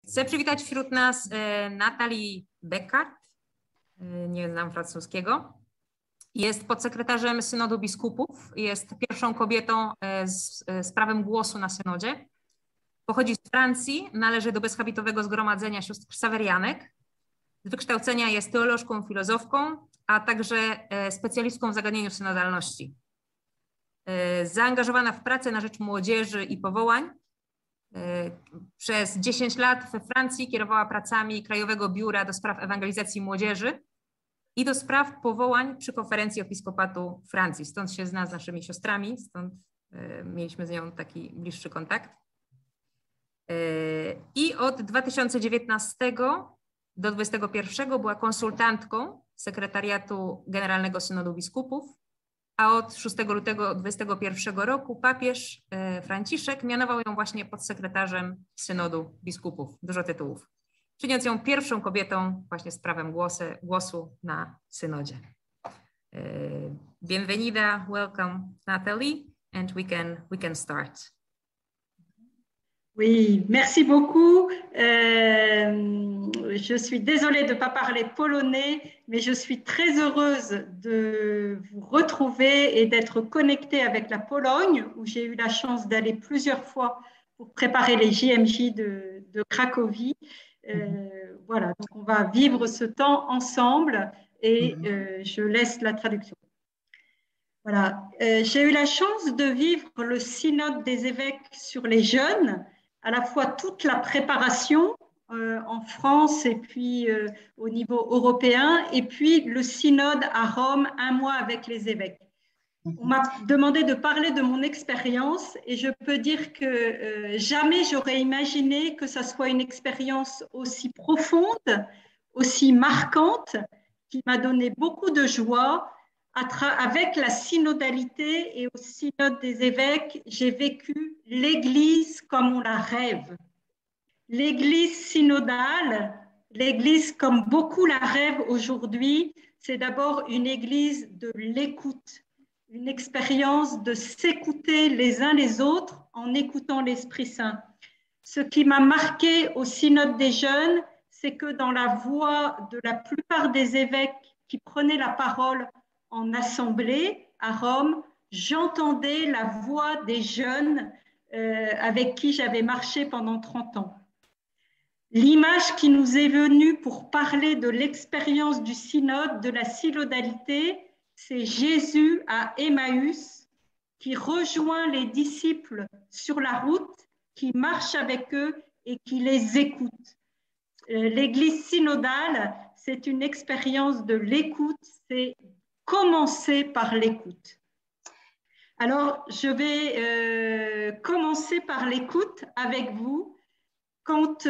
Chcę przywitać wśród nas Natalie Beckart, nie znam francuskiego. Jest podsekretarzem Synodu Biskupów, jest pierwszą kobietą z prawem głosu na synodzie. Pochodzi z Francji, należy do bezhabitowego zgromadzenia sióstr Ksawerianek. Z wykształcenia jest teolożką, filozofką, a także specjalistką w zagadnieniu synodalności. Zaangażowana w pracę na rzecz młodzieży i powołań. Przez 10 lat we Francji kierowała pracami Krajowego Biura do spraw ewangelizacji młodzieży i do spraw powołań przy Konferencji Episkopatu Francji. Stąd się zna z naszymi siostrami, stąd mieliśmy z nią taki bliższy kontakt. I od 2019 do 2021 była konsultantką Sekretariatu Generalnego Synodu Biskupów, a od 6 lutego 2021 roku papież Franciszek mianował ją właśnie podsekretarzem Synodu Biskupów. Dużo tytułów. Czyniąc ją pierwszą kobietą właśnie z prawem głosu na synodzie. Bienvenida, welcome Natalie, and we can start. Oui, merci beaucoup. Je suis désolée de ne pas parler polonais, mais je suis très heureuse de vous retrouver et d'être connectée avec la Pologne, où j'ai eu la chance d'aller plusieurs fois pour préparer les JMJ de Cracovie. Voilà, donc on va vivre ce temps ensemble et je laisse la traduction. Voilà, j'ai eu la chance de vivre le synode des évêques sur les jeunes, à la fois toute la préparation en France et puis au niveau européen, et puis le synode à Rome, un mois avec les évêques. On m'a demandé de parler de mon expérience et je peux dire que jamais j'aurais imaginé que ça soit une expérience aussi profonde, aussi marquante, qui m'a donné beaucoup de joie. Avec la synodalité et au synode des évêques, j'ai vécu l'Église comme on la rêve. L'Église synodale, l'Église comme beaucoup la rêvent aujourd'hui, c'est d'abord une Église de l'écoute, une expérience de s'écouter les uns les autres en écoutant l'Esprit Saint. Ce qui m'a marqué au synode des jeunes, c'est que dans la voix de la plupart des évêques qui prenaient la parole en assemblée à Rome, j'entendais la voix des jeunes avec qui j'avais marché pendant 30 ans. L'image qui nous est venue pour parler de l'expérience du synode, de la synodalité, c'est Jésus à Emmaüs qui rejoint les disciples sur la route, qui marche avec eux et qui les écoute. L'Église synodale, c'est une expérience de l'écoute, c'est commencer par l'écoute. Alors, je vais commencer par l'écoute avec vous. Quand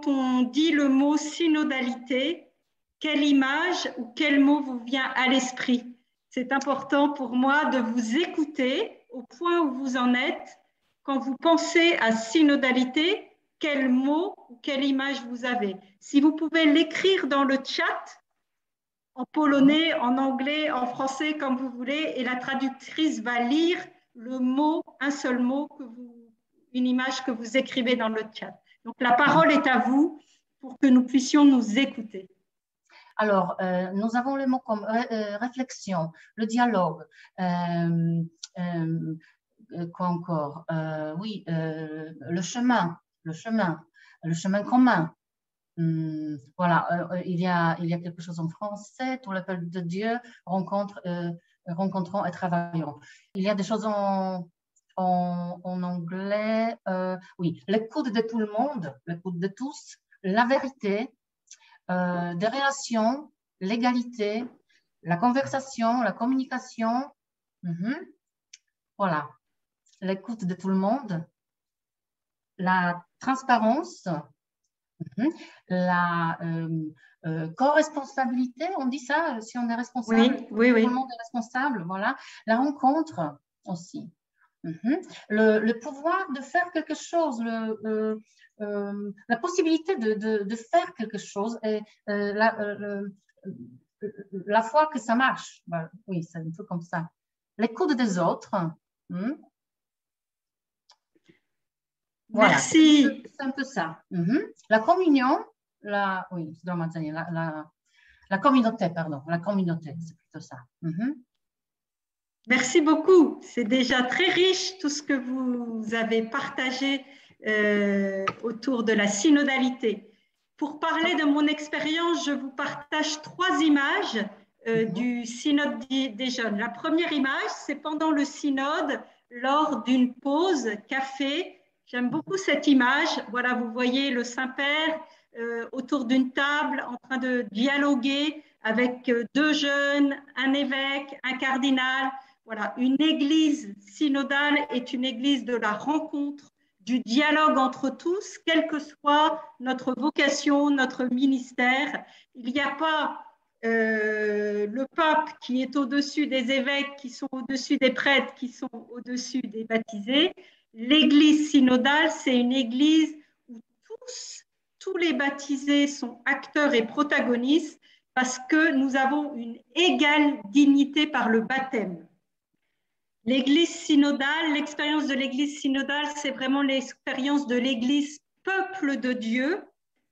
on dit le mot synodalité, quelle image ou quel mot vous vient à l'esprit? C'est important pour moi de vous écouter au point où vous en êtes. Quand vous pensez à synodalité, quel mot ou quelle image vous avez? Si vous pouvez l'écrire dans le chat, en polonais, en anglais, en français, comme vous voulez, et la traductrice va lire le mot, un seul mot, une image que vous écrivez dans le chat. Donc, la parole est à vous pour que nous puissions nous écouter. Alors, nous avons le mot comme réflexion, le dialogue, quoi encore? Oui, le chemin commun. Voilà, il y a quelque chose en français, tout le peuple de Dieu, rencontrons et travaillons. Il y a des choses en anglais, oui, l'écoute de tout le monde, l'écoute de tous, la vérité, des relations, l'égalité, la conversation, la communication, voilà, l'écoute de tout le monde, la transparence, la co-responsabilité, on dit ça, si on est responsable, oui. Tout le monde est responsable, voilà. La rencontre aussi. Le pouvoir de faire quelque chose, la possibilité de faire quelque chose et la foi que ça marche. Ben, oui, c'est un peu comme ça. L'écoute des autres. Voilà. Merci. C'est un peu ça. La communion, oui, la communauté, pardon. La communauté, c'est plutôt ça. Merci beaucoup. C'est déjà très riche tout ce que vous avez partagé autour de la synodalité. Pour parler de mon expérience, je vous partage 3 images du synode des jeunes. La première image, c'est pendant le synode, lors d'une pause café. J'aime beaucoup cette image. Voilà, vous voyez le Saint-Père autour d'une table en train de dialoguer avec 2 jeunes, un évêque, un cardinal. Voilà, une église synodale est une église de la rencontre, du dialogue entre tous, quelle que soit notre vocation, notre ministère. Il n'y a pas le pape qui est au-dessus des évêques, qui sont au-dessus des prêtres, qui sont au-dessus des baptisés. L'église synodale, c'est une église où tous les baptisés sont acteurs et protagonistes parce que nous avons une égale dignité par le baptême. L'église synodale, l'expérience de l'église synodale, c'est vraiment l'expérience de l'église peuple de Dieu,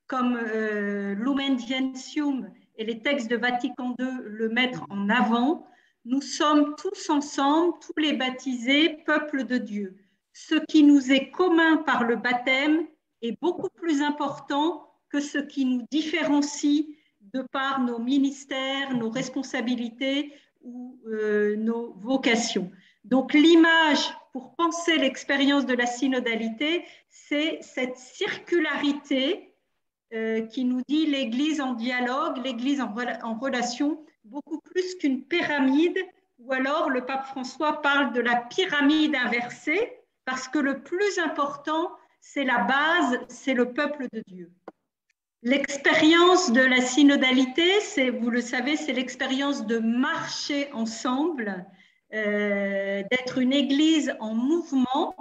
comme Lumen Gentium et les textes de Vatican II le mettent en avant. Nous sommes tous ensemble, tous les baptisés, peuple de Dieu. Ce qui nous est commun par le baptême est beaucoup plus important que ce qui nous différencie de par nos ministères, nos responsabilités ou nos vocations. Donc l'image pour penser l'expérience de la synodalité, c'est cette circularité qui nous dit l'Église en dialogue, l'Église en relation, beaucoup plus qu'une pyramide, ou alors le pape François parle de la pyramide inversée, parce que le plus important, c'est la base, c'est le peuple de Dieu. L'expérience de la synodalité, vous le savez, c'est l'expérience de marcher ensemble, d'être une église en mouvement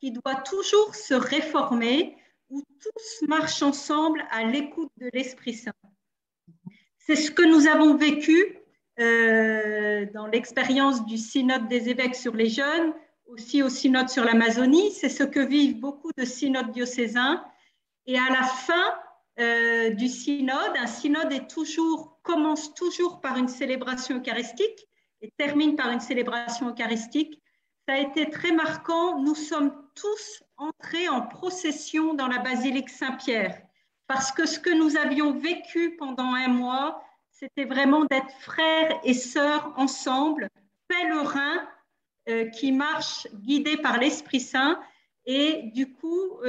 qui doit toujours se réformer, où tous marchent ensemble à l'écoute de l'Esprit Saint. C'est ce que nous avons vécu dans l'expérience du synode des évêques sur les jeunes, aussi au synode sur l'Amazonie. C'est ce que vivent beaucoup de synodes diocésains. Et à la fin du synode, un synode commence toujours par une célébration eucharistique et termine par une célébration eucharistique. Ça a été très marquant. Nous sommes tous entrés en procession dans la basilique Saint-Pierre parce que ce que nous avions vécu pendant 1 mois, c'était vraiment d'être frères et sœurs ensemble, pèlerins qui marchent guidés par l'Esprit Saint. Et du coup,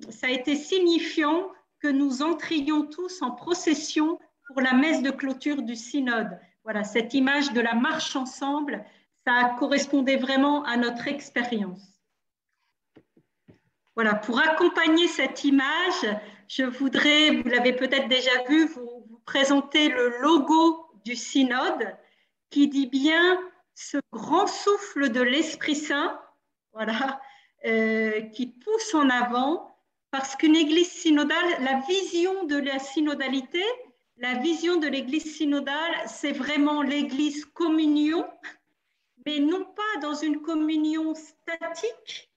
ça a été signifiant que nous entrions tous en procession pour la messe de clôture du synode. Voilà, cette image de la marche ensemble, ça correspondait vraiment à notre expérience. Voilà, pour accompagner cette image, je voudrais, vous l'avez peut-être déjà vu, vous présenter le logo du synode qui dit bien ce grand souffle de l'Esprit Saint, voilà, qui pousse en avant, parce qu'une église synodale, la vision de la synodalité, la vision de l'église synodale, c'est vraiment l'église communion, mais non pas dans une communion statique,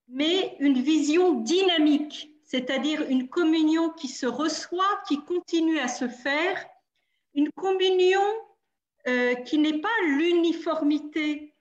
mais une vision dynamique, c'est-à-dire une communion qui se reçoit, qui continue à se faire, une communion qui n'est pas l'uniformité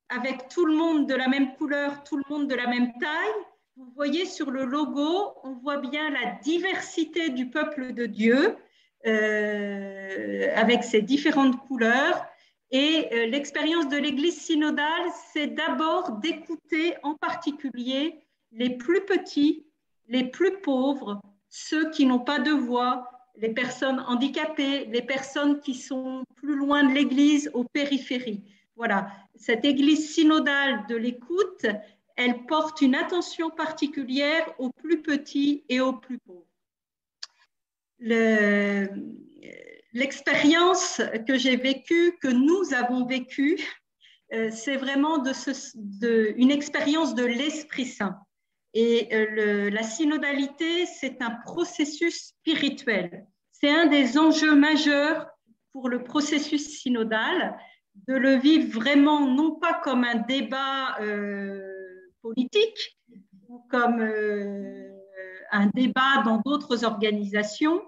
avec tout le monde de la même couleur, tout le monde de la même taille. Vous voyez sur le logo, on voit bien la diversité du peuple de Dieu avec ses différentes couleurs. Et l'expérience de l'Église synodale, c'est d'abord d'écouter en particulier les plus petits, les plus pauvres, ceux qui n'ont pas de voix, les personnes handicapées, les personnes qui sont plus loin de l'Église, aux périphéries. Voilà, cette Église synodale de l'écoute, elle porte une attention particulière aux plus petits et aux plus pauvres. L'expérience que j'ai vécue, que nous avons vécue, c'est vraiment une expérience de l'Esprit Saint. Et la synodalité, c'est un processus spirituel. C'est un des enjeux majeurs pour le processus synodal, de le vivre vraiment non pas comme un débat politique, ou comme un débat dans d'autres organisations.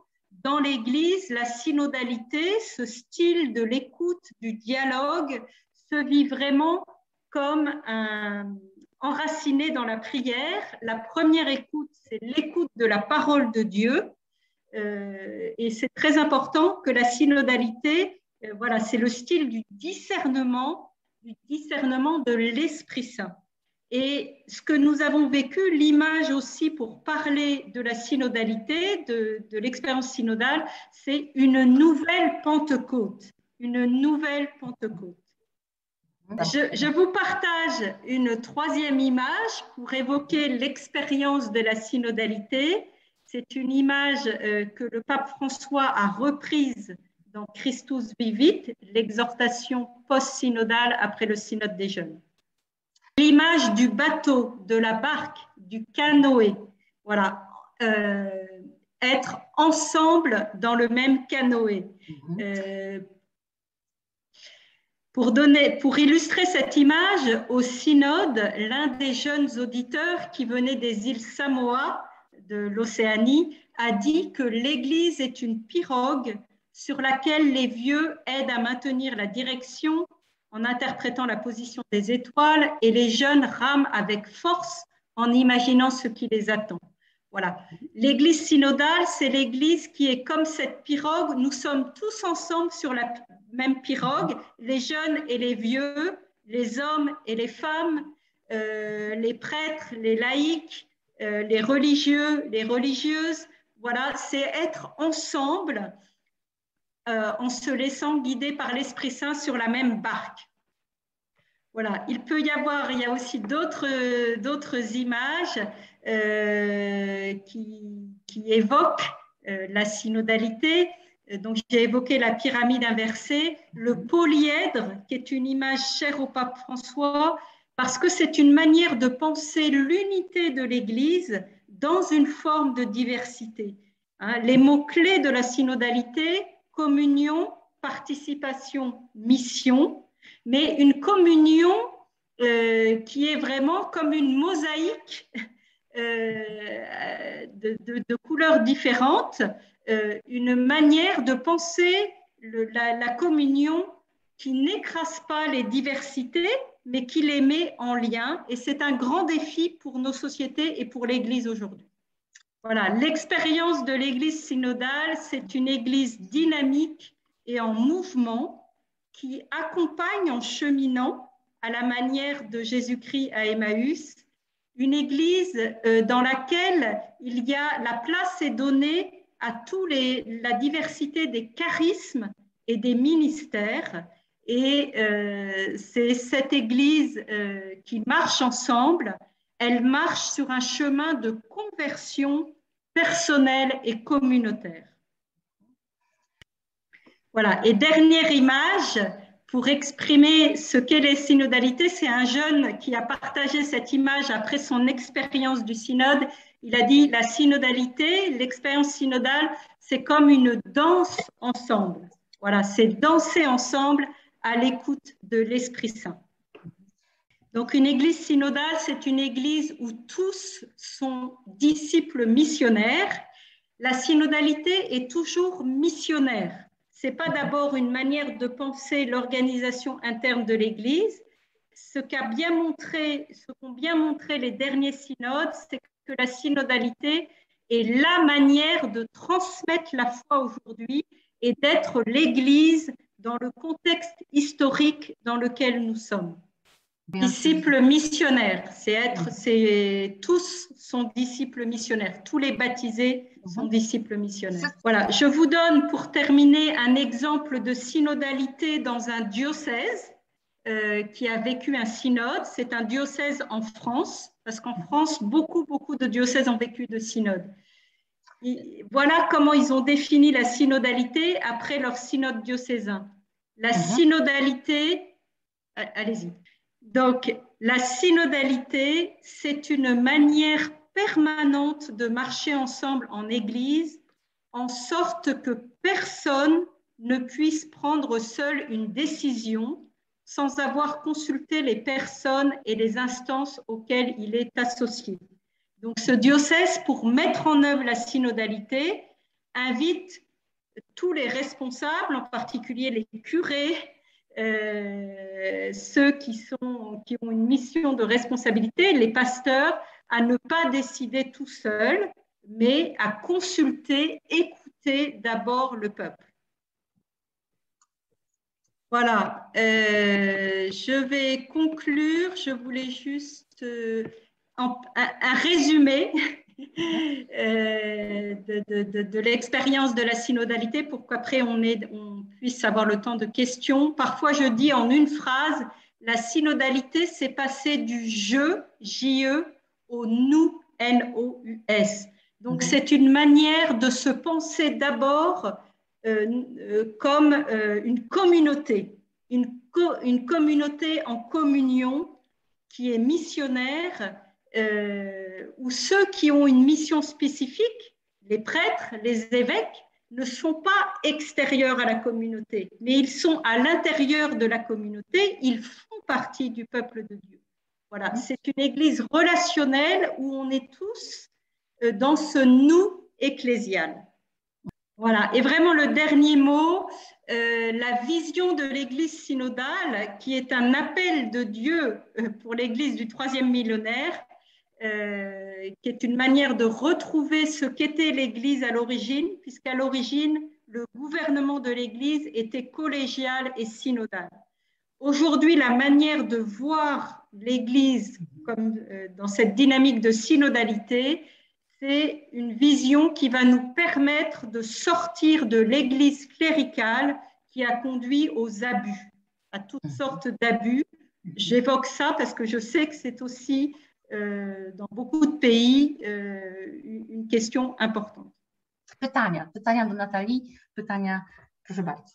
Dans l'Église, la synodalité, ce style de l'écoute, du dialogue, se vit vraiment comme enraciné dans la prière. La première écoute, c'est l'écoute de la parole de Dieu. Et c'est très important que la synodalité, voilà, c'est le style du discernement de l'Esprit Saint. Et ce que nous avons vécu, l'image aussi pour parler de la synodalité, de l'expérience synodale, c'est une nouvelle Pentecôte. Une nouvelle Pentecôte. Je vous partage une troisième image pour évoquer l'expérience de la synodalité. C'est une image que le pape François a reprise dans Christus Vivit, l'exhortation post-synodale après le synode des jeunes. L'image du bateau, de la barque, du canoë. Voilà, être ensemble dans le même canoë. Pour illustrer cette image, au synode, l'un des jeunes auditeurs qui venait des îles Samoa, de l'Océanie, a dit que l'Église est une pirogue sur laquelle les vieux aident à maintenir la direction en interprétant la position des étoiles et les jeunes rament avec force en imaginant ce qui les attend. Voilà. L'Église synodale, c'est l'Église qui est comme cette pirogue. Nous sommes tous ensemble sur la même pirogue, les jeunes et les vieux, les hommes et les femmes, les prêtres, les laïcs, les religieux, les religieuses. Voilà, c'est être ensemble en se laissant guider par l'Esprit Saint sur la même barque. Voilà, il y a aussi d'autres images qui évoquent la synodalité. Donc, j'ai évoqué la pyramide inversée, le polyèdre, qui est une image chère au pape François, parce que c'est une manière de penser l'unité de l'Église dans une forme de diversité. Hein, les mots-clés de la synodalité, communion, participation, mission, mais une communion qui est vraiment comme une mosaïque de couleurs différentes, une manière de penser la communion qui n'écrase pas les diversités, mais qui les met en lien. Et c'est un grand défi pour nos sociétés et pour l'Église aujourd'hui. Voilà, l'expérience de l'Église synodale, c'est une Église dynamique et en mouvement qui accompagne en cheminant à la manière de Jésus-Christ à Emmaüs, une Église dans laquelle la place est donnée à la diversité des charismes et des ministères. Et c'est cette Église qui marche ensemble. Elle marche sur un chemin de conversion personnelle et communautaire. Voilà. Et dernière image, pour exprimer ce qu'est les synodalités, c'est un jeune qui a partagé cette image après son expérience du synode. Il a dit, la synodalité, l'expérience synodale, c'est comme une danse ensemble. Voilà, c'est danser ensemble à l'écoute de l'Esprit Saint. Donc, une église synodale, c'est une église où tous sont disciples missionnaires. La synodalité est toujours missionnaire. Ce n'est pas d'abord une manière de penser l'organisation interne de l'église. Ce qu'ont bien montré les derniers synodes, c'est que la synodalité est la manière de transmettre la foi aujourd'hui et d'être l'église dans le contexte historique dans lequel nous sommes. Disciples missionnaires, tous sont disciples missionnaires, tous les baptisés sont disciples missionnaires. Voilà, je vous donne pour terminer un exemple de synodalité dans un diocèse qui a vécu un synode. C'est un diocèse en France, parce qu'en France, beaucoup de diocèses ont vécu de synode. Voilà comment ils ont défini la synodalité après leur synode diocésain. La synodalité, allez-y. Donc, la synodalité, c'est une manière permanente de marcher ensemble en Église, en sorte que personne ne puisse prendre seul une décision sans avoir consulté les personnes et les instances auxquelles il est associé. Donc ce diocèse, pour mettre en œuvre la synodalité, invite tous les responsables, en particulier les curés, ceux qui ont une mission de responsabilité, les pasteurs, à ne pas décider tout seuls, mais à consulter, écouter d'abord le peuple. Voilà, je vais conclure. Je voulais juste un résumé de l'expérience de la synodalité pour qu'après on puisse avoir le temps de questions. Parfois, je dis en une phrase, la synodalité, c'est passer du je, J-E, au nous, N-O-U-S. Donc, c'est une manière de se penser d'abord comme une communauté, une communauté en communion qui est missionnaire, où ceux qui ont une mission spécifique, les prêtres, les évêques, ne sont pas extérieurs à la communauté, mais ils sont à l'intérieur de la communauté, ils font partie du peuple de Dieu. Voilà, c'est une église relationnelle où on est tous dans ce nous ecclésial. Voilà, et vraiment le dernier mot, la vision de l'église synodale, qui est un appel de Dieu pour l'église du 3e millénaire, qui est une manière de retrouver ce qu'était l'église à l'origine, puisqu'à l'origine, le gouvernement de l'église était collégial et synodal. Aujourd'hui, la manière de voir l'église comme dans cette dynamique de synodalité, c'est une vision qui va nous permettre de sortir de l'église cléricale qui a conduit aux abus, à toutes sortes d'abus. J'évoque ça parce que je sais que c'est aussi dans beaucoup de pays une question importante. Pytania do Natalii, pytania, proszę bardzo.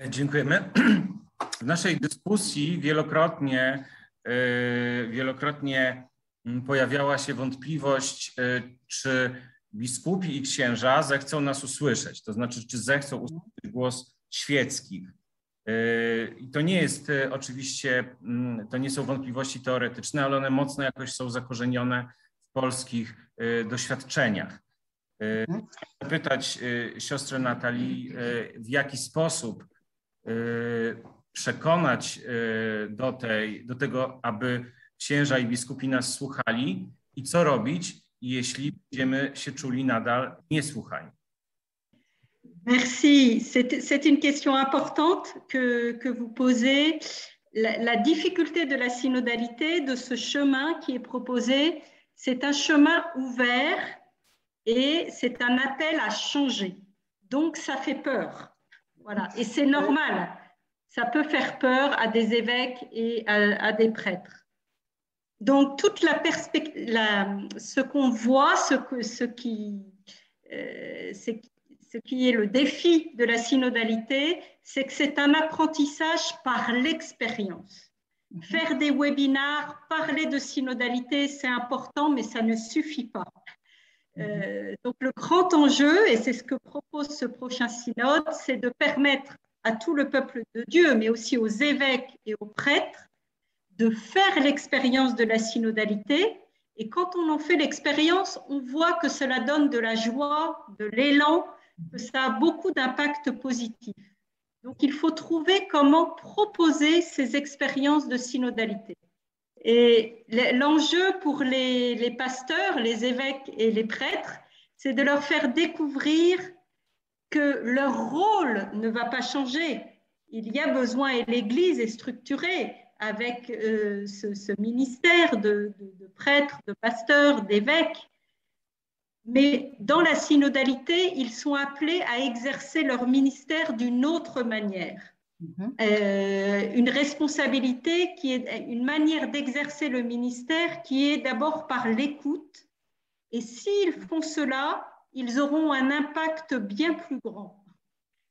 Dziękujemy. W naszej dyskusji wielokrotnie pojawiała się wątpliwość, czy biskupi i księża zechcą nas usłyszeć, to znaczy, czy zechcą usłyszeć głos świeckich. I to nie jest oczywiście, to nie są wątpliwości teoretyczne, ale one mocno jakoś są zakorzenione w polskich doświadczeniach. Chcę zapytać siostrę Natalii, w jaki sposób przekonać do tego, aby księża i biskupi nas słuchali i co robić, jeśli będziemy się czuli nadal niesłuchani. Merci. C'est une question importante que vous posez. La difficulté de la synodalité, de ce chemin qui est proposé, c'est un chemin ouvert et c'est un appel à changer. Donc, ça fait peur. Voilà. Et c'est normal. Ça peut faire peur à des évêques et à des prêtres. Donc, toute la perspective, ce qu'on voit, ce qui est le défi de la synodalité, c'est que c'est un apprentissage par l'expérience. Faire des webinaires, parler de synodalité, c'est important, mais ça ne suffit pas. Donc, le grand enjeu, et c'est ce que propose ce prochain synode, c'est de permettre à tout le peuple de Dieu, mais aussi aux évêques et aux prêtres, de faire l'expérience de la synodalité. Et quand on en fait l'expérience, on voit que cela donne de la joie, de l'élan, que ça a beaucoup d'impact positif. Donc, il faut trouver comment proposer ces expériences de synodalité. Et l'enjeu pour les pasteurs, les évêques et les prêtres, c'est de leur faire découvrir que leur rôle ne va pas changer. Il y a besoin, et l'Église est structurée avec ce ministère de prêtres, de pasteurs, d'évêques. Mais dans la synodalité, ils sont appelés à exercer leur ministère d'une autre manière. Une responsabilité qui est une manière d'exercer le ministère qui est d'abord par l'écoute. Et s'ils font cela, ils auront un impact bien plus grand.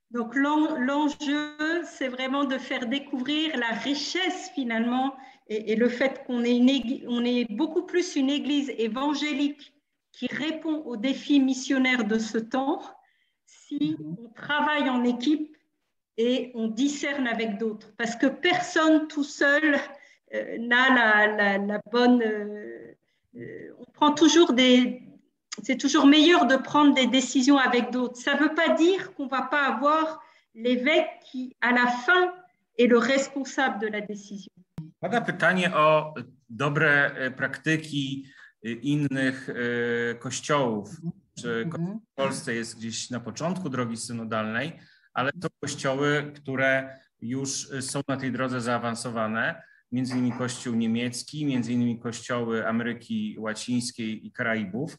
Donc l'enjeu, c'est vraiment de faire découvrir la richesse finalement et le fait qu'on est beaucoup plus une église évangélique qui répond aux défis missionnaires de ce temps si on travaille en équipe et on discerne avec d'autres. Parce que personne tout seul n'a on prend toujours c'est toujours meilleur de prendre des décisions avec d'autres. Ça ne veut pas dire qu'on ne va pas avoir l'évêque qui, à la fin, est le responsable de la décision. Pada pytanie o dobre praktyki innych kościołów. Czy kościół w Polsce jest gdzieś na początku drogi synodalnej, ale to kościoły, które już są na tej drodze zaawansowane, między innymi kościół niemiecki, między innymi kościoły Ameryki Łacińskiej i Karaibów.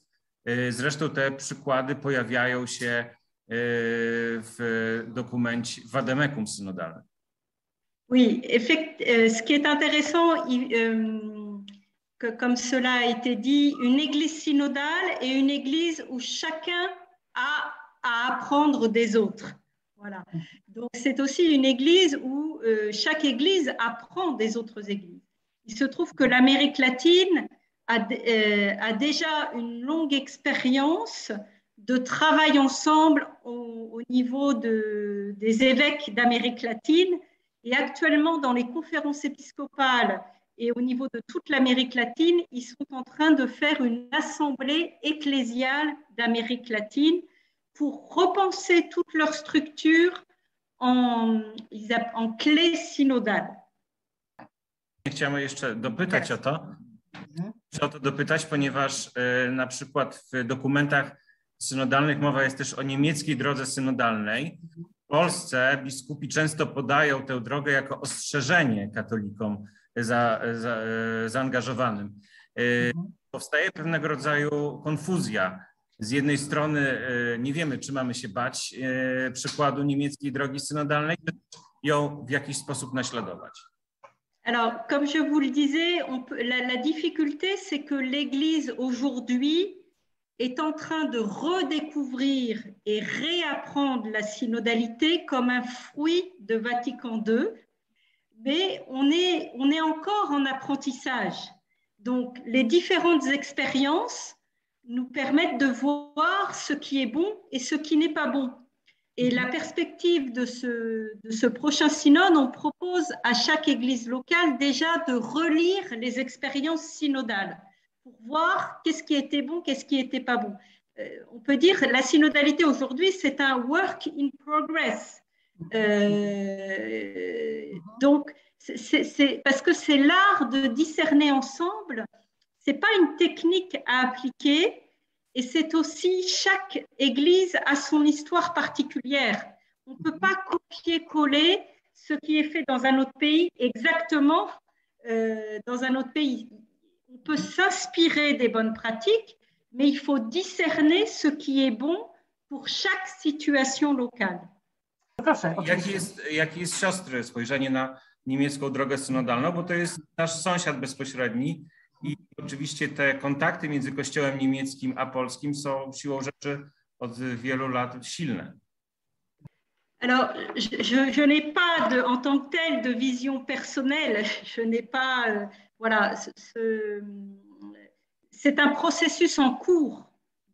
Zresztą te przykłady pojawiają się w dokumencie Vademecum synodalnym. Oui, ce qui est intéressant, comme cela a été dit, une église synodale est une église où chacun a à apprendre des autres. Voilà. Donc c'est aussi une église où chaque église apprend des autres églises. Il se trouve que l'Amérique latine a déjà une longue expérience de travail ensemble au niveau des évêques d'Amérique latine. Et actuellement, dans les conférences épiscopales et au niveau de toute l'Amérique latine, ils sont en train de faire une assemblée ecclésiale d'Amérique latine pour repenser toute leur structure en clé synodale. Chciałem jeszcze dopytać o to. Chcę o to dopytać, ponieważ na przykład w dokumentach synodalnych mowa jest też o niemieckiej drodze synodalnej. W Polsce biskupi często podają tę drogę jako ostrzeżenie katolikom zaangażowanym. Powstaje pewnego rodzaju konfuzja. Z jednej strony nie wiemy, czy mamy się bać przykładu niemieckiej drogi synodalnej, czy ją w jakiś sposób naśladować. Alors, comme je vous le disais, la difficulté, c'est que l'Église aujourd'hui est en train de redécouvrir et réapprendre la synodalité comme un fruit de Vatican II, mais on est encore en apprentissage. Donc, les différentes expériences nous permettent de voir ce qui est bon et ce qui n'est pas bon. Et la perspective de ce prochain synode, on propose à chaque église locale déjà de relire les expériences synodales pour voir qu'est-ce qui était bon, qu'est-ce qui n'était pas bon. On peut dire que la synodalité aujourd'hui, c'est un work in progress. Donc, c'est parce que c'est l'art de discerner ensemble. Ce n'est pas une technique à appliquer. Et c'est aussi, chaque église a son histoire particulière. On ne peut pas copier-coller ce qui est fait dans un autre pays exactement dans un autre pays. On peut s'inspirer des bonnes pratiques, mais il faut discerner ce qui est bon pour chaque situation locale. Jakie jest siostry spojrzenie na niemiecką drogę synodalną, bo to jest nasz sąsiad bezpośredni. I oczywiście te kontakty między Kościołem niemieckim a polskim są siłą rzeczy od wielu lat silne. Alors, je n'ai pas en tant que tel de vision personnelle. Je n'ai pas, voilà, c'est un processus en cours.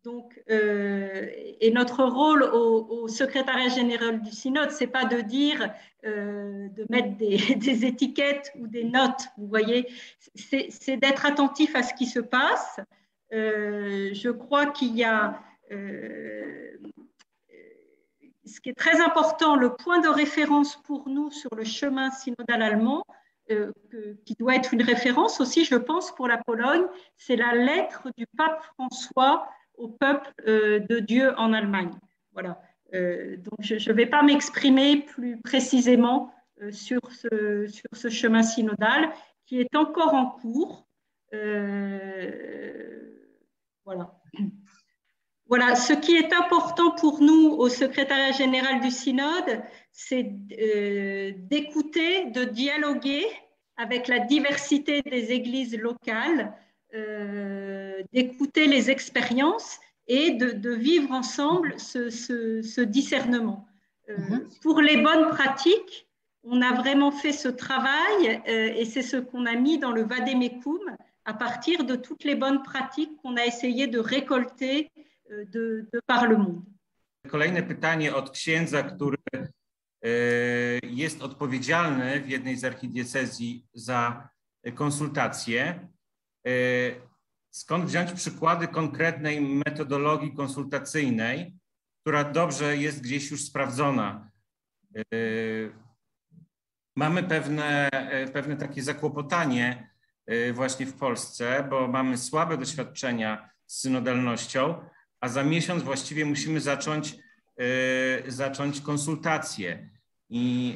Donc, et notre rôle au secrétariat général du synode, c'est pas de dire, de mettre des étiquettes ou des notes, vous voyez, c'est d'être attentif à ce qui se passe. Je crois qu'il y a, ce qui est très important, le point de référence pour nous sur le chemin synodal allemand, qui doit être une référence aussi, je pense, pour la Pologne, c'est la lettre du pape François au peuple de Dieu en Allemagne. Voilà. Donc, je ne vais pas m'exprimer plus précisément sur ce chemin synodal qui est encore en cours. Voilà. Voilà. Ce qui est important pour nous au secrétariat général du synode, c'est d'écouter, de dialoguer avec la diversité des églises locales, d'écouter les expériences et de vivre ensemble ce discernement. Pour les bonnes pratiques, on a vraiment fait ce travail et c'est ce qu'on a mis dans le Vademecum à partir de toutes les bonnes pratiques qu'on a essayé de récolter de par le monde. Kolejne pytanie od księdza, który jest odpowiedzialny w jednej z archidiecezji za konsultacje. skąd wziąć przykłady konkretnej metodologii konsultacyjnej, która dobrze jest gdzieś już sprawdzona. Mamy pewne takie zakłopotanie właśnie w Polsce, bo mamy słabe doświadczenia z synodalnością, a za miesiąc właściwie musimy zacząć konsultacje. I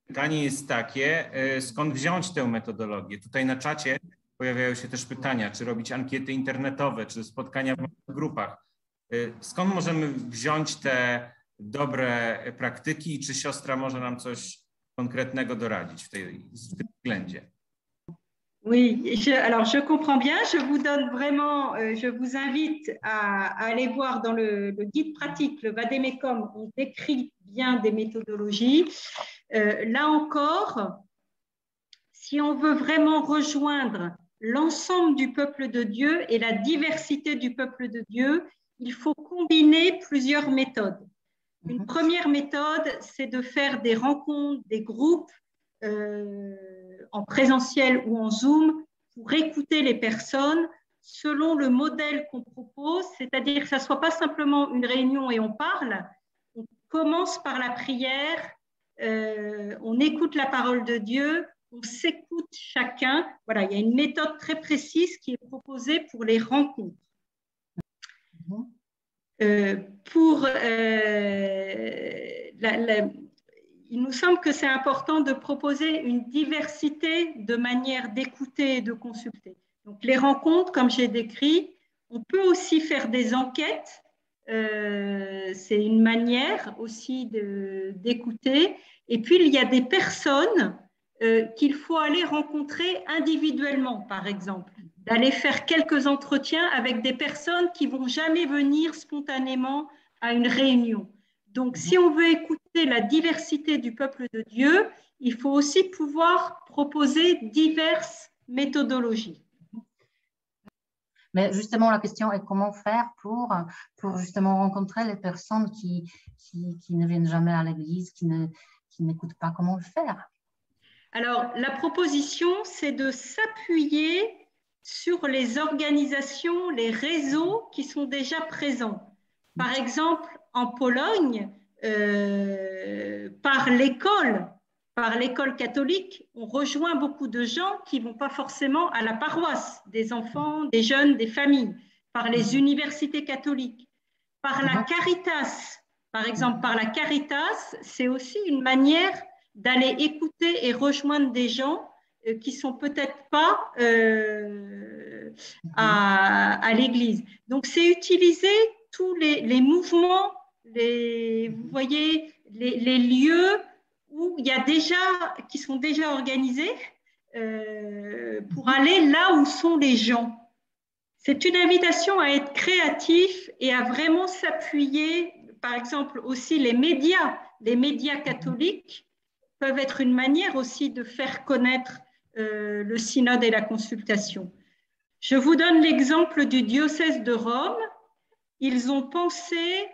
pytanie jest takie, skąd wziąć tę metodologię? Tutaj na czacie pojawiają się też pytania, czy robić ankiety internetowe, czy spotkania w małych grupach. Skąd możemy wziąć te dobre praktyki i czy siostra może nam coś konkretnego doradzić w tym względzie? Oui, alors je comprends bien, je vous donne vraiment, je vous invite à aller voir dans le guide pratique, le Vademecum, on décrit bien des méthodologies. Là encore, si on veut vraiment rejoindre l'ensemble du peuple de Dieu et la diversité du peuple de Dieu, il faut combiner plusieurs méthodes. Une première méthode, c'est de faire des rencontres, des groupes en présentiel ou en Zoom pour écouter les personnes selon le modèle qu'on propose, c'est-à-dire que ça ne soit pas simplement une réunion et on parle, on commence par la prière, on écoute la parole de Dieu, on s'écoute chacun. Voilà, il y a une méthode très précise qui est proposée pour les rencontres. Il nous semble que c'est important de proposer une diversité de manières d'écouter et de consulter. Donc, les rencontres, comme j'ai décrit, on peut aussi faire des enquêtes. C'est une manière aussi d'écouter. Et puis, il y a des personnes qu'il faut aller rencontrer individuellement, par exemple. D'aller faire quelques entretiens avec des personnes qui ne vont jamais venir spontanément à une réunion. Donc, si on veut écouter la diversité du peuple de Dieu, il faut aussi pouvoir proposer diverses méthodologies. Mais justement, la question est comment faire pour justement rencontrer les personnes qui ne viennent jamais à l'église, qui n'écoutent pas. Comment le faire? Alors, la proposition, c'est de s'appuyer sur les organisations, les réseaux qui sont déjà présents. Par exemple, en Pologne, par l'école catholique, on rejoint beaucoup de gens qui ne vont pas forcément à la paroisse, des enfants, des jeunes, des familles, par les universités catholiques, par la Caritas. Par exemple, par la Caritas, c'est aussi une manière d'aller écouter et rejoindre des gens qui ne sont peut-être pas à l'église. Donc, c'est utiliser tous les mouvements, vous voyez, les lieux où il y a qui sont déjà organisés pour aller là où sont les gens. C'est une invitation à être créatif et à vraiment s'appuyer, par exemple aussi les médias catholiques peuvent être une manière aussi de faire connaître le synode et la consultation. Je vous donne l'exemple du diocèse de Rome. Ils ont pensé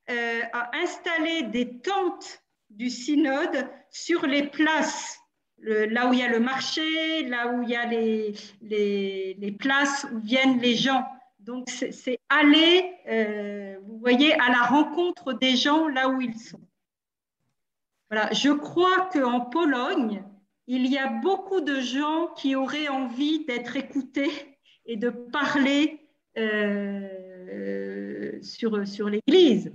à installer des tentes du synode sur les places, là où il y a le marché, là où il y a les places où viennent les gens. Donc, c'est aller, vous voyez, à la rencontre des gens là où ils sont. Voilà, je crois qu'en Pologne, il y a beaucoup de gens qui auraient envie d'être écoutés et de parler sur l'Église.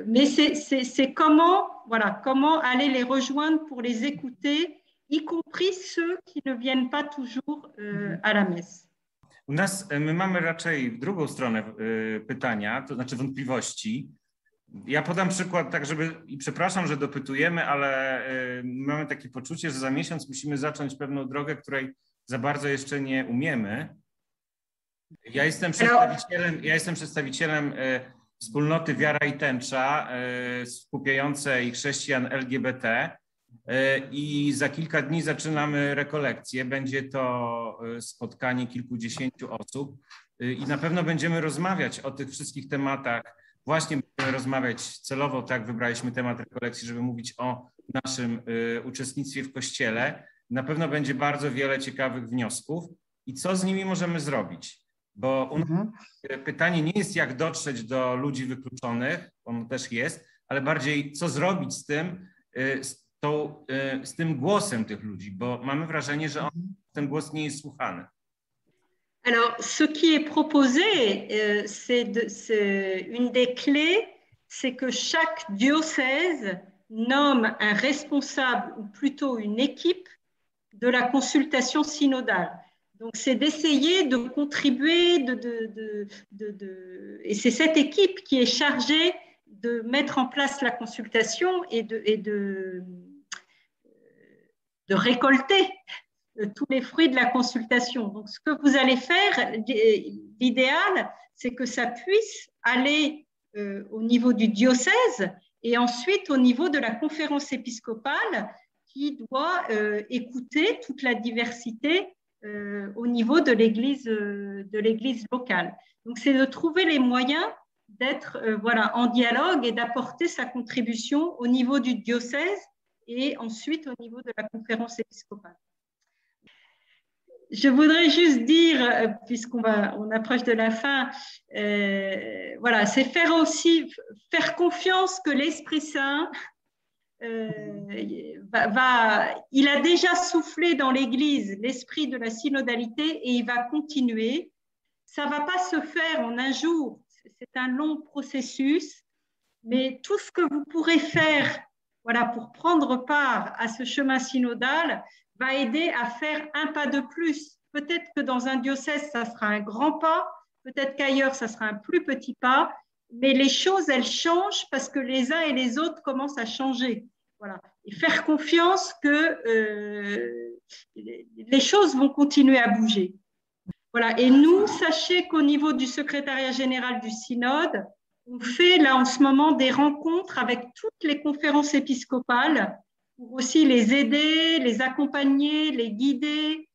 Mais c'est comment aller les rejoindre pour les écouter, y compris ceux qui ne viennent pas toujours à la messe. U nas my mamy raczej w drugą stronę pytania, to znaczy wątpliwości. Ja podam przykład tak, i przepraszam, że dopytujemy, ale mamy takie poczucie, że za miesiąc musimy zacząć pewną drogę, której za bardzo jeszcze nie umiemy. Ja jestem przedstawicielem wspólnoty Wiara i Tęcza skupiającej chrześcijan LGBT i za kilka dni zaczynamy rekolekcję. Będzie to spotkanie kilkudziesięciu osób i na pewno będziemy rozmawiać o tych wszystkich tematach. Właśnie będziemy rozmawiać celowo, tak wybraliśmy temat rekolekcji, żeby mówić o naszym uczestnictwie w Kościele. Na pewno będzie bardzo wiele ciekawych wniosków i co z nimi możemy zrobić. Bo u nas pytanie nie jest, jak dotrzeć do ludzi wykluczonych, ono też jest, ale bardziej, co zrobić z tym głosem tych ludzi, bo mamy wrażenie, że ten głos nie jest słuchany. Alors, ce qui est proposé, une des clés, c'est que chaque diocèse nomme un responsable, ou plutôt une équipe, de la consultation synodale. Donc, c'est d'essayer de contribuer, et c'est cette équipe qui est chargée de mettre en place la consultation et de récolter tous les fruits de la consultation. Donc, ce que vous allez faire, l'idéal, c'est que ça puisse aller au niveau du diocèse et ensuite au niveau de la conférence épiscopale qui doit écouter toute la diversité au niveau de l'Église locale. Donc, c'est de trouver les moyens d'être en dialogue et d'apporter sa contribution au niveau du diocèse et ensuite au niveau de la conférence épiscopale. Je voudrais juste dire, puisqu'on approche de la fin, c'est faire confiance que l'Esprit Saint il a déjà soufflé dans l'Église l'esprit de la synodalité et il va continuer. Ça ne va pas se faire en un jour, c'est un long processus, mais tout ce que vous pourrez faire pour prendre part à ce chemin synodal va aider à faire un pas de plus. Peut-être que dans un diocèse, ça sera un grand pas, peut-être qu'ailleurs, ça sera un plus petit pas, mais les choses, elles changent parce que les uns et les autres commencent à changer. Voilà. Et faire confiance que les choses vont continuer à bouger. Voilà. Et nous, sachez qu'au niveau du secrétariat général du synode, on fait là en ce moment des rencontres avec toutes les conférences épiscopales pour aussi les aider, les accompagner, les guider.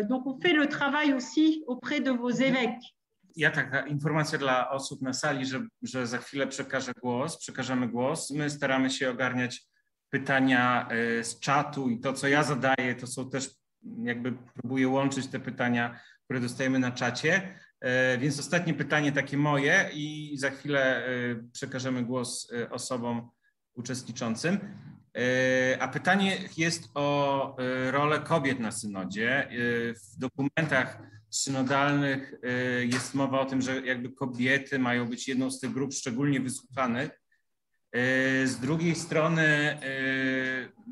Donc, on fait le travail aussi auprès de vos évêques. Ja taka informacja dla osób na sali, że za chwilę przekażemy głos. My staramy się ogarniać pytania z czatu i to, co ja zadaję, to są też jakby próbuję łączyć te pytania, które dostajemy na czacie. Więc ostatnie pytanie takie moje i za chwilę przekażemy głos osobom uczestniczącym. A pytanie jest o rolę kobiet na synodzie. W dokumentach synodalnych jest mowa o tym, że jakby kobiety mają być jedną z tych grup szczególnie wysłuchanych. Z drugiej strony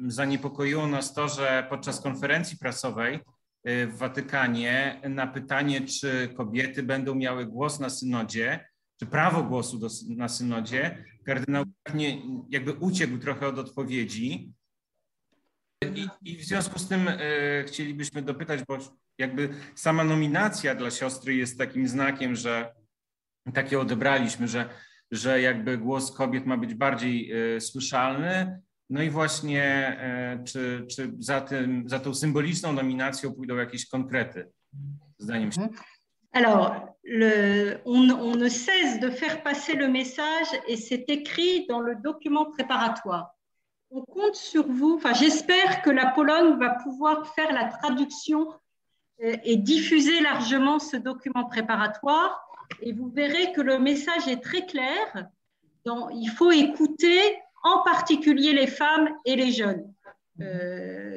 zaniepokoiło nas to, że podczas konferencji prasowej w Watykanie na pytanie, czy kobiety będą miały głos na synodzie, czy prawo głosu na synodzie, kardynał jakby uciekł trochę od odpowiedzi. I w związku z tym chcielibyśmy dopytać, bo jakby sama nominacja dla siostry jest takim znakiem, że takie odebraliśmy, że jakby głos kobiet ma być bardziej słyszalny. No i właśnie czy za tą symboliczną nominacją pójdą jakieś konkrety, zdaniem się? Alors, on ne cesse de faire passer le message et c'est écrit dans le document préparatoire. On compte sur vous, j'espère que la Pologne va pouvoir faire la traduction et diffuser largement ce document préparatoire et vous verrez que le message est très clair. Il faut écouter en particulier les femmes et les jeunes.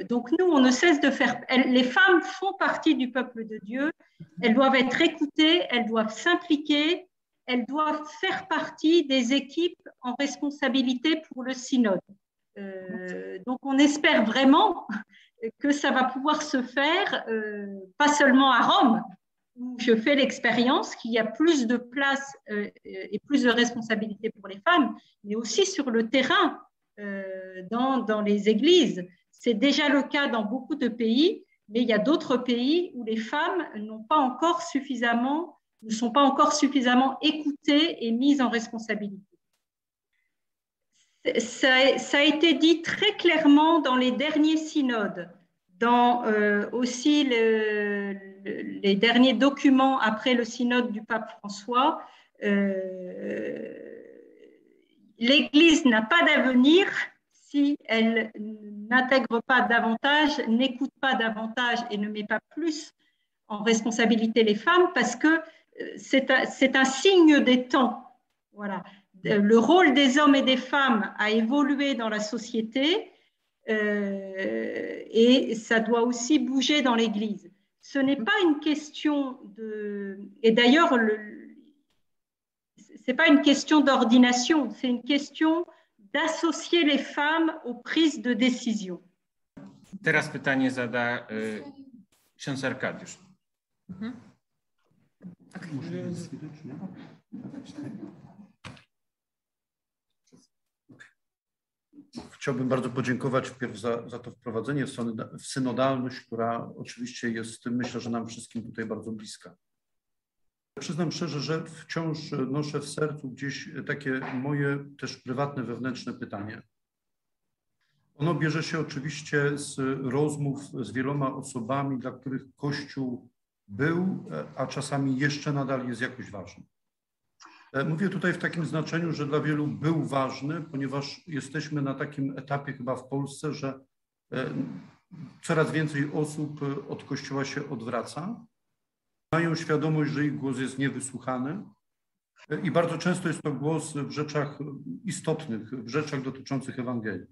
Donc nous, on ne cesse de faire... Les femmes font partie du peuple de Dieu, elles doivent être écoutées, elles doivent s'impliquer, elles doivent faire partie des équipes en responsabilité pour le synode. Donc on espère vraiment que ça va pouvoir se faire, pas seulement à Rome, où je fais l'expérience qu'il y a plus de place et plus de responsabilités pour les femmes, mais aussi sur le terrain, dans les églises. C'est déjà le cas dans beaucoup de pays, mais il y a d'autres pays où les femmes ne sont pas encore suffisamment écoutées et mises en responsabilité. Ça a été dit très clairement dans les derniers synodes, dans aussi les derniers documents après le synode du pape François. L'Église n'a pas d'avenir si elle n'intègre pas davantage, n'écoute pas davantage et ne met pas plus en responsabilité les femmes, parce que c'est un signe des temps. Voilà. Le rôle des hommes et des femmes a évolué dans la société et ça doit aussi bouger dans l'Église. Ce n'est pas une question de... Et d'ailleurs, ce n'est pas une question d'ordination, c'est une question d'associer les femmes aux prises de décision. Teraz pytanie zada ksiądz Arkadiusz. Chciałbym bardzo podziękować wpierw za to wprowadzenie w synodalność, która oczywiście jest, myślę, że nam wszystkim tutaj bardzo bliska. Przyznam szczerze, że wciąż noszę w sercu gdzieś takie moje też prywatne, wewnętrzne pytanie. Ono bierze się oczywiście z rozmów z wieloma osobami, dla których Kościół był, a czasami jeszcze nadal jest jakoś ważny. Mówię tutaj w takim znaczeniu, że dla wielu był ważny, ponieważ jesteśmy na takim etapie chyba w Polsce, że coraz więcej osób od Kościoła się odwraca. Mają świadomość, że ich głos jest niewysłuchany i bardzo często jest to głos w rzeczach istotnych, w rzeczach dotyczących Ewangelii.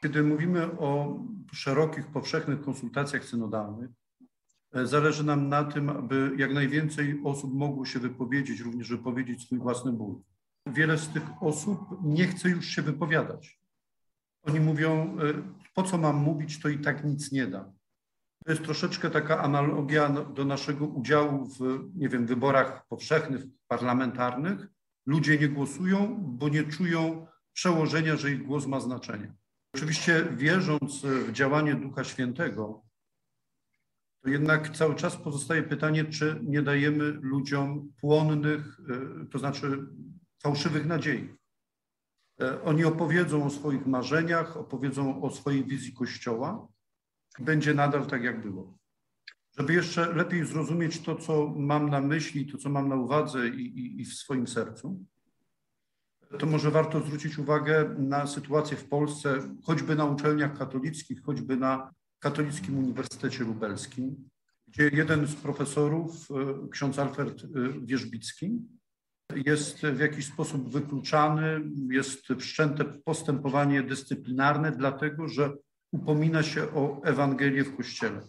Kiedy mówimy o szerokich, powszechnych konsultacjach synodalnych, zależy nam na tym, aby jak najwięcej osób mogło się wypowiedzieć, również wypowiedzieć swój własny ból. Wiele z tych osób nie chce już się wypowiadać. Oni mówią, po co mam mówić, to i tak nic nie da. To jest troszeczkę taka analogia do naszego udziału w, nie wiem, wyborach powszechnych, parlamentarnych. Ludzie nie głosują, bo nie czują przełożenia, że ich głos ma znaczenie. Oczywiście wierząc w działanie Ducha Świętego, to jednak cały czas pozostaje pytanie, czy nie dajemy ludziom płonnych, to znaczy fałszywych nadziei. Oni opowiedzą o swoich marzeniach, opowiedzą o swojej wizji Kościoła i będzie nadal tak, jak było. Żeby jeszcze lepiej zrozumieć to, co mam na myśli, to, co mam na uwadze i w swoim sercu, to może warto zwrócić uwagę na sytuację w Polsce, choćby na uczelniach katolickich, choćby na Katolickim Uniwersytecie Lubelskim, gdzie jeden z profesorów, ksiądz Alfred Wierzbicki, jest w jakiś sposób wykluczany, jest wszczęte postępowanie dyscyplinarne, dlatego że upomina się o Ewangelię w Kościele.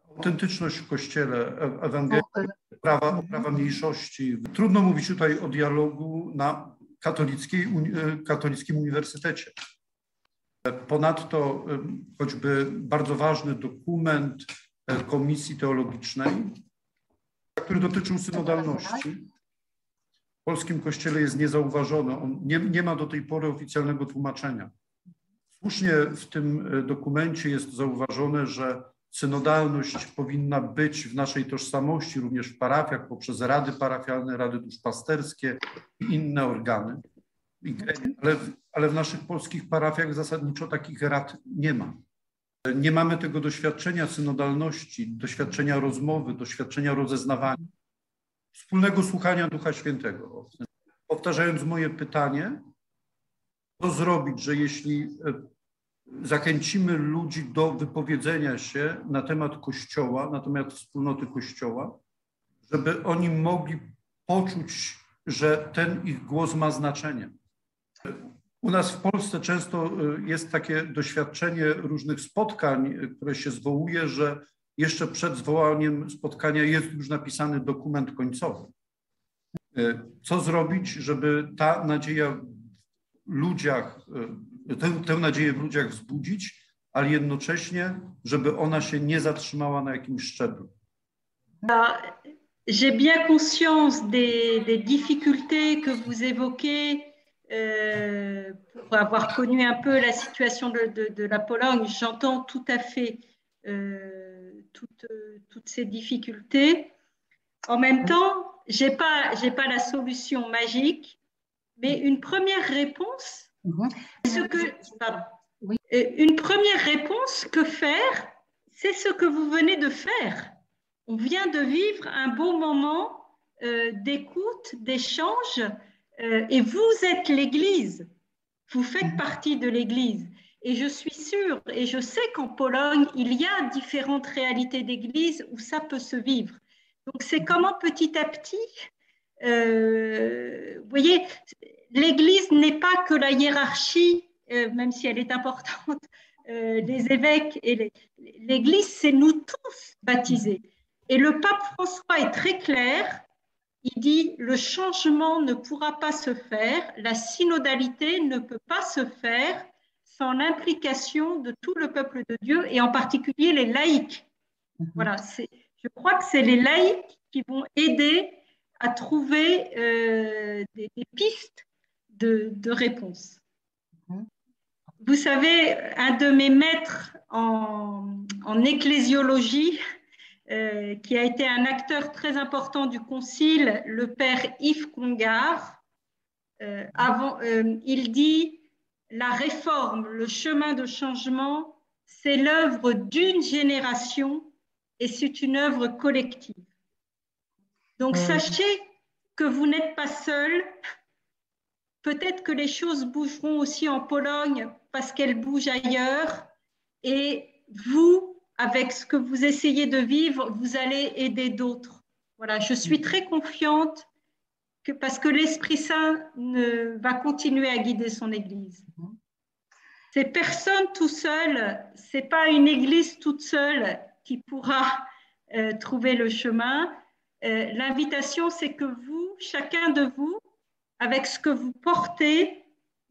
Autentyczność w Kościele, Ewangelię, prawa mniejszości. Trudno mówić tutaj o dialogu na katolickim uniwersytecie. Ponadto choćby bardzo ważny dokument Komisji Teologicznej, który dotyczył synodalności, w polskim Kościele jest niezauważony. On nie ma do tej pory oficjalnego tłumaczenia. Słusznie w tym dokumencie jest zauważone, że synodalność powinna być w naszej tożsamości, również w parafiach, poprzez rady parafialne, rady duszpasterskie i inne organy. Ale w naszych polskich parafiach zasadniczo takich rad nie ma. Nie mamy tego doświadczenia synodalności, doświadczenia rozmowy, doświadczenia rozeznawania, wspólnego słuchania Ducha Świętego. Powtarzając moje pytanie, co zrobić, że jeśli zachęcimy ludzi do wypowiedzenia się na temat Kościoła, na temat wspólnoty Kościoła, żeby oni mogli poczuć, że ten ich głos ma znaczenie. U nas w Polsce często jest takie doświadczenie różnych spotkań, które się zwołuje, że jeszcze przed zwołaniem spotkania jest już napisany dokument końcowy. Co zrobić, żeby ta nadzieja w ludziach, tę nadzieję w ludziach wzbudzić, ale jednocześnie, żeby ona się nie zatrzymała na jakimś szczeblu? J'ai bien conscience des difficultés que vous évoquez pour avoir connu un peu la situation de la Pologne. J'entends tout à fait toutes ces difficultés. En même temps, j'ai pas la solution magique, mais une première réponse, une première réponse, que faire? C'est ce que vous venez de faire. On vient de vivre un beau moment d'écoute, d'échange, et vous êtes l'Église. Vous faites partie de l'Église. Et je suis sûre, et je sais qu'en Pologne, il y a différentes réalités d'Église où ça peut se vivre. Donc, c'est comment petit à petit, vous voyez, l'Église n'est pas que la hiérarchie, même si elle est importante, les évêques et l'Église, c'est nous tous baptisés. Et le pape François est très clair, il dit le changement ne pourra pas se faire, la synodalité ne peut pas se faire sans l'implication de tout le peuple de Dieu et en particulier les laïcs. Voilà, je crois que c'est les laïcs qui vont aider à trouver des pistes de réponse. Vous savez, un de mes maîtres en ecclésiologie, qui a été un acteur très important du concile, le père Yves Congar, il dit « La réforme, le chemin de changement, c'est l'œuvre d'une génération et c'est une œuvre collective. » Donc, sachez que vous n'êtes pas seul. Peut-être que les choses bougeront aussi en Pologne parce qu'elles bougent ailleurs. Et vous, avec ce que vous essayez de vivre, vous allez aider d'autres. Voilà, je suis très confiante parce que l'Esprit Saint va continuer à guider son Église. C'est personne tout seul, c'est pas une Église toute seule qui pourra trouver le chemin. L'invitation, c'est que vous, chacun de vous, avec ce que vous portez,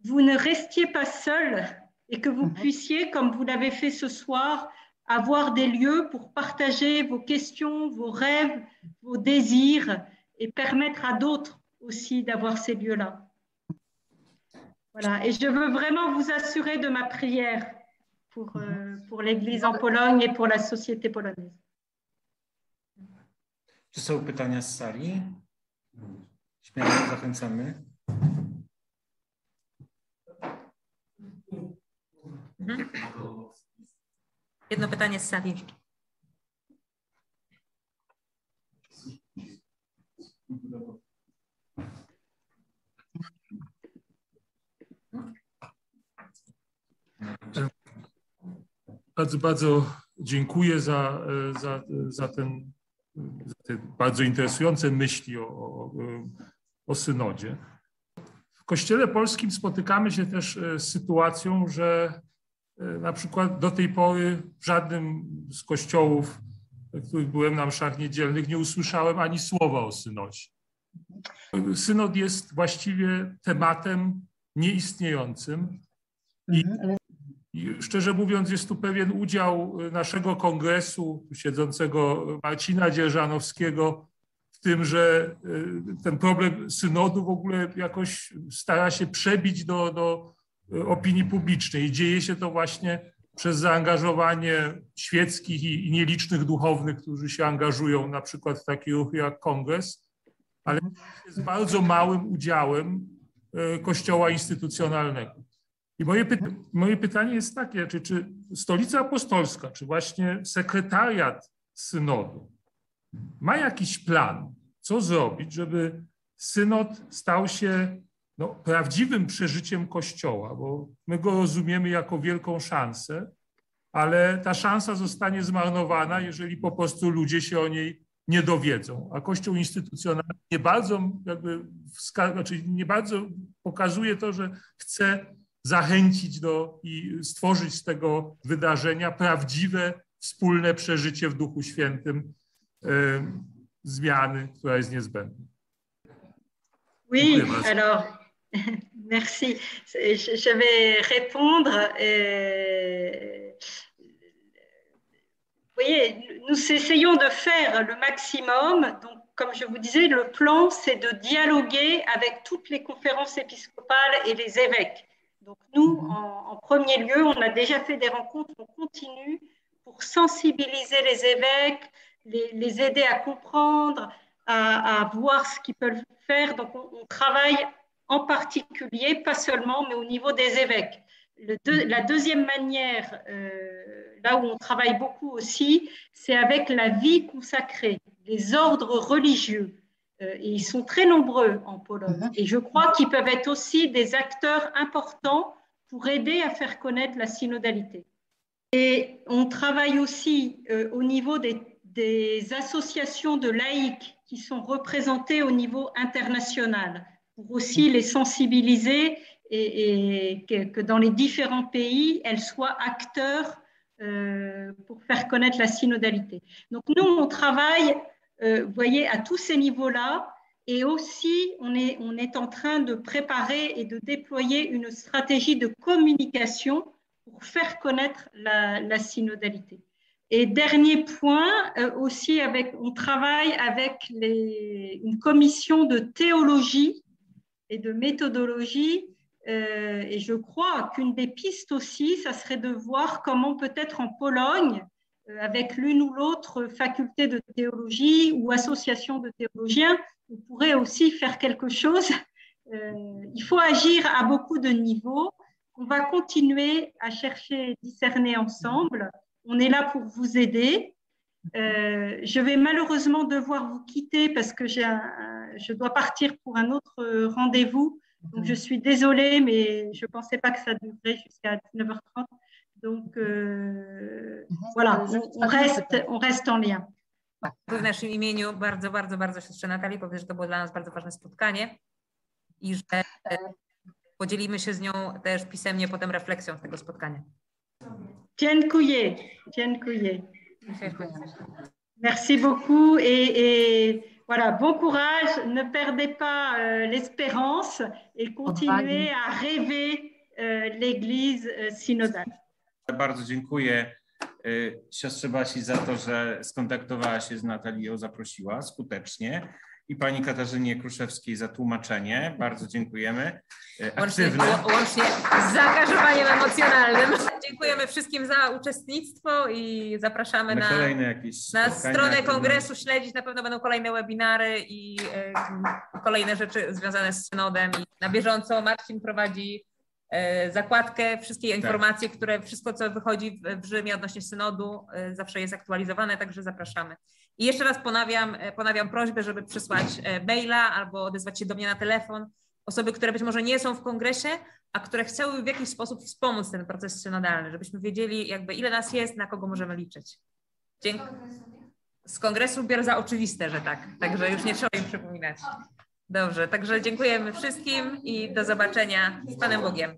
vous ne restiez pas seul et que vous puissiez, comme vous l'avez fait ce soir, avoir des lieux pour partager vos questions, vos rêves, vos désirs et permettre à d'autres aussi d'avoir ces lieux-là. Voilà, et je veux vraiment vous assurer de ma prière pour l'Église en Pologne et pour la société polonaise. Czy są pytania z sali? Śmiało zachęcamy. Jedno pytanie z sali. Bardzo dziękuję za te bardzo interesujące myśli o synodzie. W Kościele polskim spotykamy się też z sytuacją, że na przykład do tej pory w żadnym z kościołów, w których byłem na mszach niedzielnych, nie usłyszałem ani słowa o synodzie. Synod jest właściwie tematem nieistniejącym i szczerze mówiąc jest tu pewien udział naszego kongresu, siedzącego Marcina Dzierżanowskiego, w tym, że ten problem synodu w ogóle jakoś stara się przebić do opinii publicznej. I dzieje się to właśnie przez zaangażowanie świeckich i nielicznych duchownych, którzy się angażują na przykład w taki ruch jak kongres, ale z bardzo małym udziałem Kościoła instytucjonalnego. I moje pytanie jest takie, czy Stolica Apostolska, czy właśnie sekretariat synodu ma jakiś plan, co zrobić, żeby synod stał się prawdziwym przeżyciem Kościoła, bo my go rozumiemy jako wielką szansę, ale ta szansa zostanie zmarnowana, jeżeli po prostu ludzie się o niej nie dowiedzą. A Kościół instytucjonalny nie bardzo pokazuje to, że chce zachęcić i stworzyć z tego wydarzenia prawdziwe, wspólne przeżycie w Duchu Świętym zmiany, która jest niezbędna. Oui, alors, merci. Je vais répondre. Vous voyez, nous essayons de faire le maximum. Donc, comme je vous disais, le plan, c'est de dialoguer avec toutes les conférences épiscopales et les évêques. Donc, nous, en premier lieu, on a déjà fait des rencontres, on continue pour sensibiliser les évêques, les aider à comprendre, à voir ce qu'ils peuvent faire. Donc, on travaille en particulier, pas seulement, mais au niveau des évêques. La deuxième manière, là où on travaille beaucoup aussi, c'est avec la vie consacrée, les ordres religieux. Et ils sont très nombreux en Pologne. Et je crois qu'ils peuvent être aussi des acteurs importants pour aider à faire connaître la synodalité. Et on travaille aussi au niveau des associations de laïcs qui sont représentées au niveau international pour aussi les sensibiliser et que dans les différents pays, elles soient acteurs pour faire connaître la synodalité. Donc nous, on travaille, vous voyez, à tous ces niveaux-là. Et aussi, on est en train de préparer et de déployer une stratégie de communication pour faire connaître la synodalité. Et dernier point, aussi, on travaille avec une commission de théologie et de méthodologie. Et je crois qu'une des pistes aussi, ça serait de voir comment peut-être en Pologne, avec l'une ou l'autre faculté de théologie ou association de théologiens, on pourrait aussi faire quelque chose. Il faut agir à beaucoup de niveaux. On va continuer à chercher et discerner ensemble. On est là pour vous aider. Je vais malheureusement devoir vous quitter parce que je dois partir pour un autre rendez-vous. Donc, je suis désolée, mais je ne pensais pas que ça durerait jusqu'à 19h30. Donc, voilà, on reste en lien. W naszym imieniu bardzo, bardzo, bardzo siostrze Natalii powiem, że to było dla nas bardzo ważne spotkanie i że podzielimy się z nią też pisemnie potem refleksją z tego spotkania. Dziękuję, dziękuję. Merci beaucoup et voilà, bon courage, ne perdez pas l'espérance et continuez à rêver l'Église synodale. Bardzo dziękuję siostrze Basi za to, że skontaktowała się z Natalią, zaprosiła skutecznie i pani Katarzynie Kruszewskiej za tłumaczenie. Bardzo dziękujemy. Łącznie z zaangażowaniem emocjonalnym. Dziękujemy wszystkim za uczestnictwo i zapraszamy na stronę kongresu śledzić. Na pewno będą kolejne webinary i kolejne rzeczy związane z synodem. I na bieżąco Marcin prowadzi zakładkę, wszystkie informacje, wszystko co wychodzi w Rzymie odnośnie synodu zawsze jest aktualizowane, także zapraszamy. I jeszcze raz ponawiam prośbę, żeby przysłać maila albo odezwać się do mnie na telefon. Osoby, które być może nie są w kongresie, a które chciałyby w jakiś sposób wspomóc ten proces synodalny, żebyśmy wiedzieli jakby ile nas jest, na kogo możemy liczyć. Z kongresu biorę za oczywiste, że tak, także już nie trzeba im przypominać. Dobrze, także dziękujemy wszystkim i do zobaczenia z Panem Bogiem.